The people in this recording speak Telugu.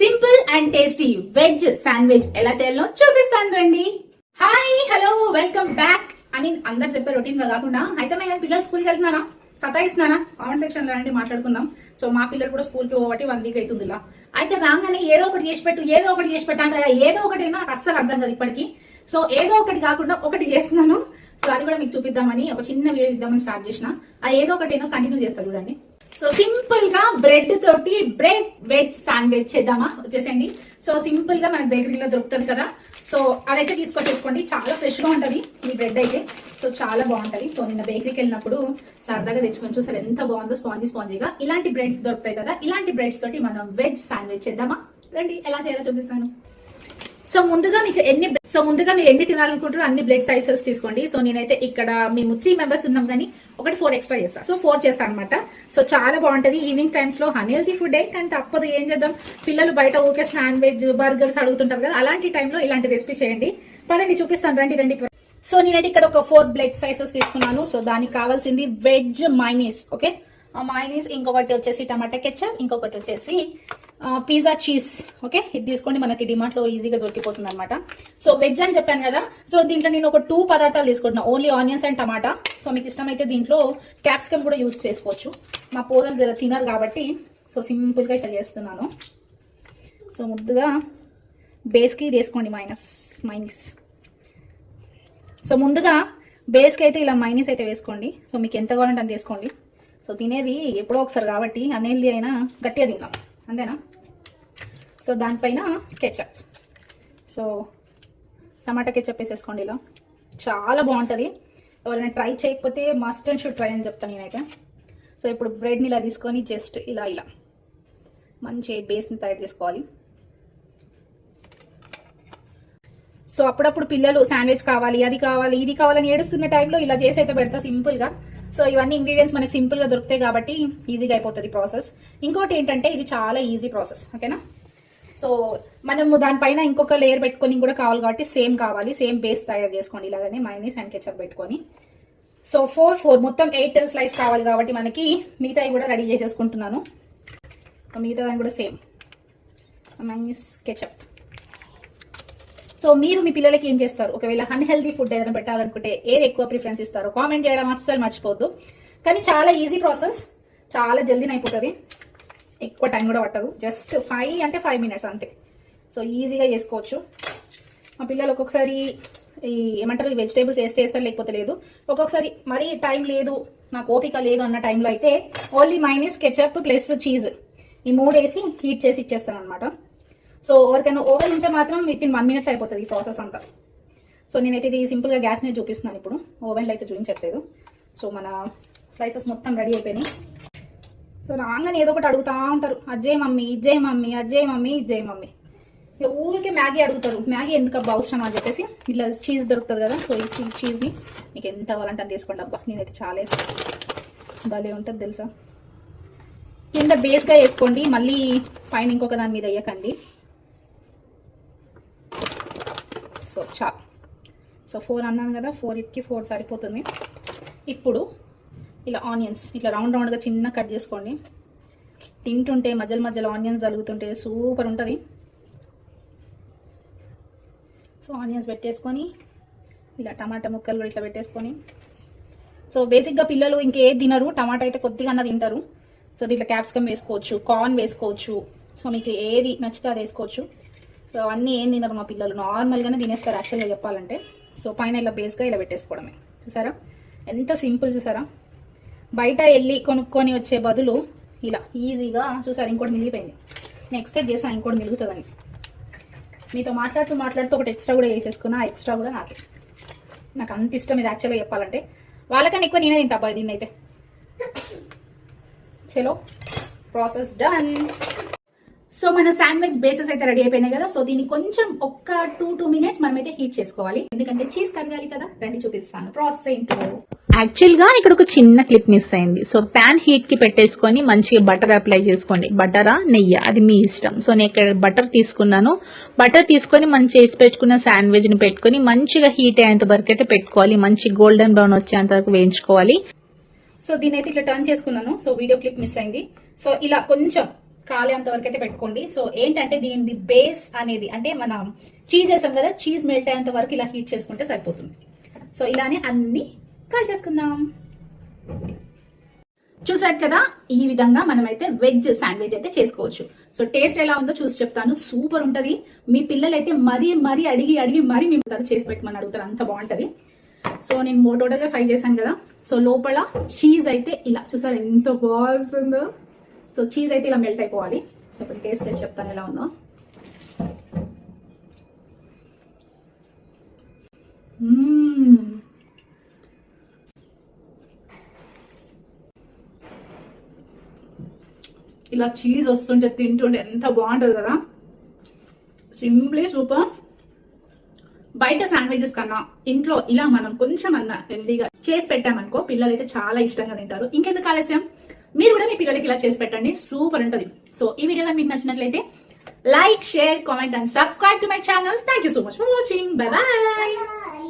Simple and tasty veg sandwich ఎలా చేయాలో చూపిస్తాను రండి. హాయ్ హలో వెల్కమ్ బ్యాక్ అని అందరు చెప్పే రొటీన్ గా కాకుండా అయితే మేము పిల్లలు స్కూల్కి వెళ్తున్నారా సతాయిస్తున్నారా కామెంట్ సెక్షన్ లో రండి మాట్లాడుకుందాం. సో మా పిల్లలు కూడా స్కూల్ కి పోవట్టి 1 వీక్ అవుతుంది. ఇలా అయితే రాగానే ఏదో ఒకటి చేసి పెట్టు అంటే ఏదో ఒకటి నాకు అస్సలు అర్థం కదా ఇప్పటికి. సో ఏదో ఒకటి కాకుండా ఒకటి చేస్తున్నాను. సో అది కూడా మీకు చూపిద్దామని ఒక చిన్న వీడియో ఇద్దామని స్టార్ట్ చేసిన. ఆ ఏదో ఒకటి కంటిన్యూ చేస్తా చూడండి. సో సింపుల్ గా బ్రెడ్ తోటి బ్రెడ్ వెజ్ శాండ్విచ్ చేద్దామా వచ్చేసండి. సో సింపుల్ గా మనకి బేకరీలో దొరుకుతుంది కదా, సో అదైతే తీసుకొచ్చేసుకోండి. చాలా ఫ్రెష్ గా ఉంటది ఈ బ్రెడ్ అయితే. సో చాలా బాగుంటది. సో నిన్న బేకరీకి వెళ్ళినప్పుడు సరదాగా తెచ్చుకొని చూసారు ఎంత బాగుందో, స్పాంజీగా. ఇలాంటి బ్రెడ్స్ దొరుకుతాయి కదా, ఇలాంటి బ్రెడ్స్ తోటి మనం వెజ్ శాండ్విచ్ చేద్దామా రండి. ఎలా చేయాలో చూపిస్తాను. సో ముందుగా మీరు ఎన్ని తినాలనుకుంటారో అన్ని బ్రెడ్ సైజెస్ తీసుకోండి. సో నేనైతే ఇక్కడ మేము 3 మెంబర్స్ ఉన్నాం కానీ ఒకటి 4 ఎక్స్ట్రా చేస్తా. సో 4 చేస్తాను అనమాట. సో చాలా బాగుంటది ఈవినింగ్ టైమ్స్ లో. అన్హెల్తీ ఫుడ్ కానీ తప్పదు, ఏం చేద్దాం. పిల్లలు బయట ఊకే శాండ్విచ్ బర్గర్స్ అడుగుతుంటారు కదా, అలాంటి టైంలో ఇలాంటి రెసిపీ చేయండి. పదండి చూపిస్తాను రండి. సో నేనైతే ఇక్కడ ఒక 4 బ్రెడ్ సైజెస్ తీసుకున్నాను. సో దానికి కావాల్సింది వెజ్ మైనీస్. ఓకే, మైనీస్, ఇంకొకటి వచ్చేసి టమాటా కెచప్, ఇంకొకటి వచ్చేసి పిజ్జా చీజ్. ఓకే, ఇది తీసుకోండి, మనకి డిమార్ట్ లో ఈజీగా దొరికిపోతుంది అనమాట. సో వెజ్ అని చెప్పాను కదా, సో దీంట్లో నేను ఒక 2 పదార్థాలు తీసుకుంటున్నా, only onions and tomato. So మీకు ఇష్టమైతే దీంట్లో క్యాప్సికమ్ కూడా యూజ్ చేసుకోవచ్చు. మా పోరలు జర తినరు కాబట్టి సో సింపుల్ గా ఇట్లా చేస్తున్నాను. సో ముందుగా బేస్కి వేసుకోండి మైనీస్. సో ముందుగా బేస్కి అయితే ఇలా మైనీస్ అయితే వేసుకోండి. సో మీకు ఎంత కావాలంటే అంత వేసుకోండి. సో తినేది ఎప్పుడో ఒకసారి కాబట్టి అన్హెల్దీ అయినా గట్టిగా తిన్నాం, అంతేనా. సో దానిపైన కెచప్, సో టమాటా కెచప్ వేసేసుకోండి. ఇలా చాలా బాగుంటుంది. ఎవరైనా ట్రై చేయకపోతే మస్ట్ అండ్ షుడ్ ట్రై అని చెప్తాను నేనైతే. సో ఇప్పుడు బ్రెడ్ని ఇలా తీసుకొని జస్ట్ ఇలా మంచి బేస్ని తయారు చేసుకోవాలి. సో అప్పుడప్పుడు పిల్లలు శాండ్విచ్ కావాలి, అది కావాలి, ఇది కావాలని ఏడుస్తున్న టైంలో ఇలా చేసి అయితే పెడతా సింపుల్గా. సో ఇవన్నీ ఇంగ్రీడియంట్స్ మనకి సింపుల్గా దొరుకుతాయి కాబట్టి ఈజీగా అయిపోతుంది ప్రాసెస్. ఇంకోటి ఏంటంటే ఇది చాలా ఈజీ ప్రాసెస్, ఓకేనా. సో మనము దానిపైన ఇంకొక లేయర్ పెట్టుకొని కూడా కావాలి కాబట్టి సేమ్ బేస్ తయారు చేసుకోండి. ఇలాగనే మైనీస్ అండ్ కెచప్ పెట్టుకొని. సో 4 మొత్తం 8 స్లైస్ కావాలి కాబట్టి మనకి మిగతాయి కూడా రెడీ చేసేసుకుంటున్నాను. సో మిగతా దాన్ని కూడా సేమ్ మైనీస్ కెచప్. సో మీరు మీ పిల్లలకి ఏం చేస్తారు, ఒకవేళ అన్హెల్దీ ఫుడ్ ఏదైనా పెట్టాలనుకుంటే ఏది ఎక్కువ ప్రిఫరెన్స్ ఇస్తారో కామెంట్ చేయడం అస్సలు మర్చిపోద్దు. కానీ చాలా ఈజీ ప్రాసెస్, చాలా జల్దీన అయిపోతుంది, ఎక్కువ టైం కూడా పట్టదు. జస్ట్ 5 మినిట్స్ అంతే. సో ఈజీగా చేసుకోవచ్చు. మా పిల్లలు ఒక్కొక్కసారి ఏమంటారు ఈ వెజిటేబుల్స్ వేస్తారు, లేకపోతే లేదు. ఒక్కొక్కసారి మరీ టైం లేదు, నాకు ఓపిక లేదు అన్న టైంలో అయితే only mayonnaise ketchup plus cheese ఈ 3 వేసి హీట్ చేసి ఇచ్చేస్తాను అనమాట. సో ఎవరికైనా ఓవెన్ ఉంటే మాత్రం వితిన్ 1 మినిట్ అయిపోతుంది ఈ ప్రాసెస్ అంతా. సో నేనైతే ఇది సింపుల్గా గ్యాస్ మీద చూపిస్తున్నాను, ఇప్పుడు ఓవెన్లో అయితే చూపించట్లేదు. సో మన స్లైసెస్ మొత్తం రెడీ అయిపోయినాయి. సో రాగానే ఏదో ఒకటి అడుగుతూ ఉంటారు, అజ్జయ్ మమ్మీ ఇజ్జయ్ మమ్మీ. ఊరికే మ్యాగీ అడుగుతారు. మ్యాగీ ఎందుకు అబ్బా అవసరం అని చెప్పేసి ఇట్లా చీజ్ దొరుకుతుంది కదా. సో ఈ చీజ్ని మీకు ఎంత కావాలంటే అది తీసుకోండి. అబ్బా నేనైతే చాలా వేస్తాను, భలే ఉంటుంది తెలుసా. కింద బేస్గా వేసుకోండి, మళ్ళీ పైన ఇంకొక దాని మీద వేయకండి. సో చాలు. సో 4 అన్నాను కదా, 4 సరిపోతుంది. ఇప్పుడు ఇలా ఆనియన్స్ ఇట్లా రౌండ్గా చిన్న కట్ చేసుకోండి. తింటుంటే మధ్యలో ఆనియన్స్ తగులుతుంటే సూపర్ ఉంటుంది. సో ఆనియన్స్ పెట్టేసుకొని ఇలా టమాటా ముక్కలు కూడా ఇట్లా పెట్టేసుకొని. సో బేసిక్గా పిల్లలు ఇంకేది తినరు, టమాటా అయితే కొద్దిగా అన్న తింటారు. సో దీంట్లో క్యాప్సికమ్ వేసుకోవచ్చు, కార్న్ వేసుకోవచ్చు. సో మీకు ఏది నచ్చితే అది వేసుకోవచ్చు. సో అవన్నీ ఏం తినరు మా పిల్లలు, నార్మల్గానే తినేస్తారు యాక్చువల్గా చెప్పాలంటే. సో పైన ఇలా బేస్గా ఇలా పెట్టేసుకోవడమే. చూసారా ఎంత సింపుల్, చూసారా. బయట వెళ్ళి కొనుక్కొని వచ్చే బదులు ఇలా ఈజీగా. చూసారా ఇంకోటి మిగిలిపోయింది, నేను ఎక్స్పెక్ట్ చేశాను ఇంకోటి మిగులుతుందని. మీతో మాట్లాడుతూ ఒకటి ఎక్స్ట్రా కూడా వేసేసుకున్నా. ఆ ఎక్స్ట్రా కూడా నాకు అంత ఇష్టం ఇది యాక్చువల్గా చెప్పాలంటే. వాళ్ళకన్నా ఎక్కువ నేనే తింటా అబ్బా దీన్ని అయితే. చలో ప్రాసెస్ డన్. సో మన శాండ్విచ్ బేసెస్ అయితే రెడీ అయిపోయినాయి కదా. సో దీన్ని కొంచెం ఒక్క 2 మినిట్స్ మనమైతే హీట్ చేసుకోవాలి, ఎందుకంటే చీజ్ కరగాలి కదా. రండి చూపిస్తాను ప్రాసెస్ ఏంటో. యాక్చువల్ గా ఇక్కడ ఒక చిన్న క్లిప్ మిస్ అయింది. సో ప్యాన్ హీట్ కి పెట్టేసుకొని మంచిగా బటర్ అప్లై చేసుకోండి. బటరా నెయ్యి అది మీ ఇష్టం. సో నేను ఇక్కడ బటర్ తీసుకున్నాను. బటర్ తీసుకొని మంచి వేసి పెట్టుకున్న శాండ్విచ్ ని పెట్టుకొని మంచిగా హీట్ అయ్యేంత వరకు అయితే పెట్టుకోవాలి. మంచి గోల్డెన్ బ్రౌన్ వచ్చేంత వరకు వేయించుకోవాలి. సో దీని అయితే ఇట్లా టర్న్ చేసుకున్నాను. సో వీడియో క్లిప్ మిస్ అయింది. సో ఇలా కొంచెం కాలేంత వరకు అయితే పెట్టుకోండి. సో ఏంటంటే దీని బేస్ అనేది అంటే మనం చీజ్ వేసాం కదా, చీజ్ మెల్ట్ అయ్యేంత వరకు ఇలా హీట్ చేసుకుంటే సరిపోతుంది. సో ఇలానే అన్ని కాల్ చేసుకుందాం. చూసారు కదా, ఈ విధంగా మనమైతే వెజ్ శాండ్విచ్ అయితే చేసుకోవచ్చు. సో టేస్ట్ ఎలా ఉందో చూసి చెప్తాను. సూపర్ ఉంటది. మీ పిల్లలు అయితే మరీ అడిగి మరీ మేము చేసి పెట్టమని అడుగుతారు, అంత బాగుంటది. సో నేను టోటల్గా ఫ్రై చేశాను కదా. సో లోపల చీజ్ అయితే ఇలా చూసారు ఎంత బాగుందో. సో చీజ్ అయితే ఇలా మెల్ట్ అయిపోవాలి. ఇప్పుడు టేస్ట్ చేసి చెప్తాను ఎలా ఉందో. ఇలా చీజ్ వస్తుంటే తింటుంటే ఎంత బాగుంటుంది కదా. Simply super. బయట శాండ్విచెస్ కన్నా ఇంట్లో ఇలా మనం కొంచెం అన్న హెల్దీగా చేసి పెట్టామనుకో పిల్లలు అయితే చాలా ఇష్టంగా తింటారు. ఇంకెందుకు ఆలస్యం, మీరు కూడా మీ పిల్లలకి ఇలా చేసి పెట్టండి, సూపర్ ఉంటుంది. సో ఈ వీడియో మీకు నచ్చినట్లయితే like, share, comment and subscribe to my channel. Thank you so much for watching. Bye bye.